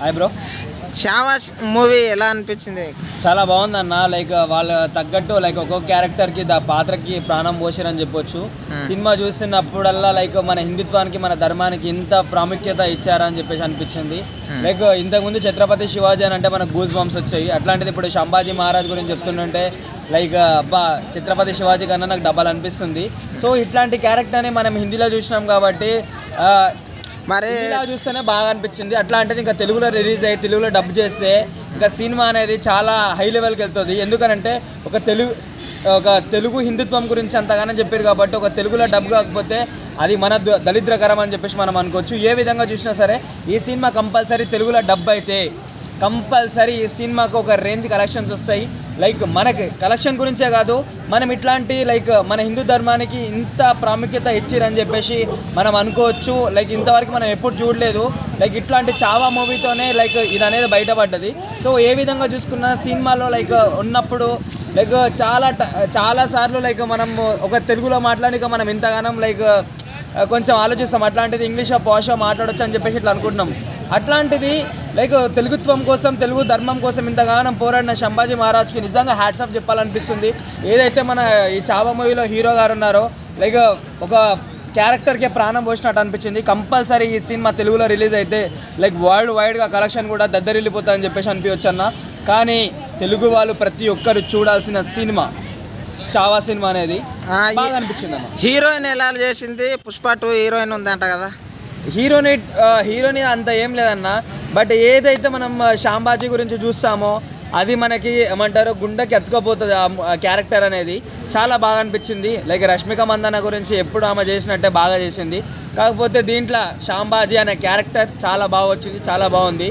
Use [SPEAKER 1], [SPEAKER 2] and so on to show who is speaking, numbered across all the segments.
[SPEAKER 1] Hi bro.
[SPEAKER 2] షావాస్ movie ఎలా అనిపించింది?
[SPEAKER 1] చాలా బాగుందన్న. లైక్ వాళ్ళ తగ్గట్టు లైక్ ఒక్కొక్క క్యారెక్టర్కి పాత్రకి ప్రాణం పోసారని చెప్పొచ్చు. సినిమా చూస్తున్నప్పుడల్లా లైక్ మన హిందుత్వానికి మన ధర్మానికి ఇంత ప్రాముఖ్యత ఇచ్చారని చెప్పేసి అనిపించింది. లైక్ ఇంతకుముందు ఛత్రపతి శివాజీ అని అంటే మనకు గూస్ బంప్స్ వచ్చాయి. అట్లాంటిది ఇప్పుడు సంభాజీ మహారాజ్ గురించి చెప్తుంటే లైక్ అబ్బా ఛత్రపతి శివాజీ కన్నా నాకు డబ్బల్ అనిపిస్తుంది. సో ఇట్లాంటి క్యారెక్టర్ని మనం హిందీలో చూసినాం కాబట్టి మరి ఇలా చూస్తేనే బాగా అనిపించింది. అట్లాంటిది ఇంకా తెలుగులో రిలీజ్ అయ్యి తెలుగులో డబ్ చేస్తే ఇంకా సినిమా అనేది చాలా హై లెవెల్కి వెళ్తుంది. ఎందుకనంటే ఒక తెలుగు హిందుత్వం గురించి అంతగానో చెప్పారు కాబట్టి ఒక తెలుగులో డబ్ కాకపోతే అది మన దరిద్రకరం అని చెప్పేసి మనం అనుకోవచ్చు. ఏ విధంగా చూసినా సరే ఈ సినిమా కంపల్సరీ తెలుగులో డబ్ అయితే కంపల్సరీ ఈ సినిమాకు ఒక రేంజ్ కలెక్షన్స్ వస్తాయి. లైక్ మనకి కలెక్షన్ గురించే కాదు, మనం ఇట్లాంటి లైక్ మన హిందూ ధర్మానికి ఇంత ప్రాముఖ్యత ఇచ్చిరని చెప్పేసి మనం అనుకోవచ్చు. లైక్ ఇంతవరకు మనం ఎప్పుడు చూడలేదు. లైక్ ఇట్లాంటి చావా మూవీతోనే లైక్ ఇది అనేది బయటపడ్డది. సో ఏ విధంగా చూసుకున్న సినిమాలో లైక్ ఉన్నప్పుడు లైక్ చాలా సార్లు లైక్ మనం ఒక తెలుగులో మాట్లాడిక మనం ఇంతగానం లైక్ కొంచెం ఆలోచిస్తాం. అట్లాంటిది ఇంగ్లీష్ పాషో మాట్లాడొచ్చు అని చెప్పేసి ఇట్లా అనుకుంటున్నాం. అట్లాంటిది లైక్ తెలుగుత్వం కోసం తెలుగు ధర్మం కోసం ఇంతగానం పోరాడిన సంభాజీ మహారాజ్కి నిజంగా హ్యాట్స్ ఆఫ్ చెప్పాలనిపిస్తుంది. ఏదైతే మన ఈ చావా మూవీలో హీరో గారు ఉన్నారో లైక్ ఒక క్యారెక్టర్కే ప్రాణం పోసినట్టు అనిపించింది. కంపల్సరీ ఈ సినిమా తెలుగులో రిలీజ్ అయితే లైక్ వరల్డ్ వైడ్గా కలెక్షన్ కూడా దద్దరిల్లిపోతుందని చెప్పేసి అనిపించచ్చు అన్న. కానీ తెలుగు వాళ్ళు ప్రతి ఒక్కరు చూడాల్సిన సినిమా చావా సినిమా అనేది బాగా అనిపించింది అన్న.
[SPEAKER 2] హీరోయిన్ ఎలా చేసింది? పుష్ప 2 హీరోయిన్ ఉందంట కదా.
[SPEAKER 1] హీరోని అంత ఏం లేదన్న. బట్ ఏదైతే మనం శాంబాజీ గురించి చూస్తామో అది మనకి ఏమంటారు గుండెకి ఎత్తుకపోతుంది. ఆ క్యారెక్టర్ అనేది చాలా బాగా అనిపించింది. లైక్ రష్మిక మందన్న గురించి ఎప్పుడు ఆమె చేసినట్టే బాగా చేసింది. కాకపోతే దీంట్లో శాంబాజీ అనే క్యారెక్టర్ చాలా బాగా వచ్చింది, చాలా బాగుంది.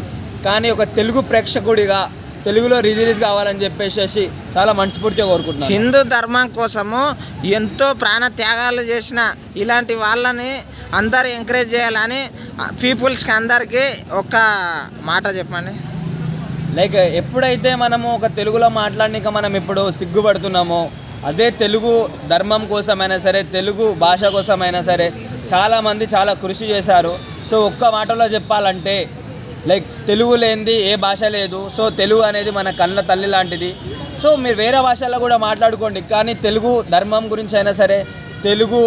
[SPEAKER 1] కానీ ఒక తెలుగు ప్రేక్షకుడిగా తెలుగులో రిలీజ్ కావాలని చెప్పేసి చాలా మనస్ఫూర్తిగా కోరుకుంటున్నాను.
[SPEAKER 2] హిందూ ధర్మం కోసము ఎంతో ప్రాణ త్యాగాలు చేసిన ఇలాంటి వాళ్ళని అందరూ ఎంకరేజ్ చేయాలని పీపుల్స్కి అందరికీ ఒక మాట చెప్పండి.
[SPEAKER 1] లైక్ ఎప్పుడైతే మనము ఒక తెలుగులో మాట్లాడనిక మనం ఇప్పుడు సిగ్గుపడుతున్నామో అదే తెలుగు ధర్మం కోసమైనా సరే తెలుగు భాష కోసమైనా సరే చాలామంది చాలా కృషి చేశారు. సో ఒక్క మాటలో చెప్పాలంటే లైక్ తెలుగు లేనిది ఏ భాష లేదు. సో తెలుగు అనేది మన కళ్ళ తల్లి లాంటిది. సో మీరు వేరే భాషల్లో కూడా మాట్లాడుకోండి, కానీ తెలుగు ధర్మం గురించి అయినా సరే తెలుగు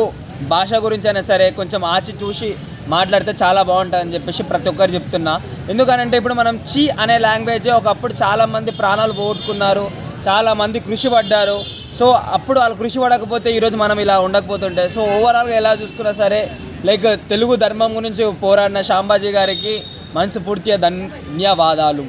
[SPEAKER 1] భాష గురించి అయినా సరే కొంచెం ఆచితూచి మాట్లాడితే చాలా బాగుంటుందని చెప్పేసి ప్రతి ఒక్కరు చెప్తున్నా. ఎందుకనంటే ఇప్పుడు మనం చీ అనే లాంగ్వేజే ఒకప్పుడు చాలామంది ప్రాణాలు పోగొట్టుకున్నారు, చాలామంది కృషి పడ్డారు. సో అప్పుడు వాళ్ళు కృషి పడకపోతే ఈరోజు మనం ఇలా ఉండకపోతుంటే. సో ఓవరాల్గా ఎలా చూసుకున్నా సరే లైక్ తెలుగు ధర్మం గురించి పోరాడిన శాంబాజీ గారికి మనస్ఫూర్తిగా ధన్యవాదాలు.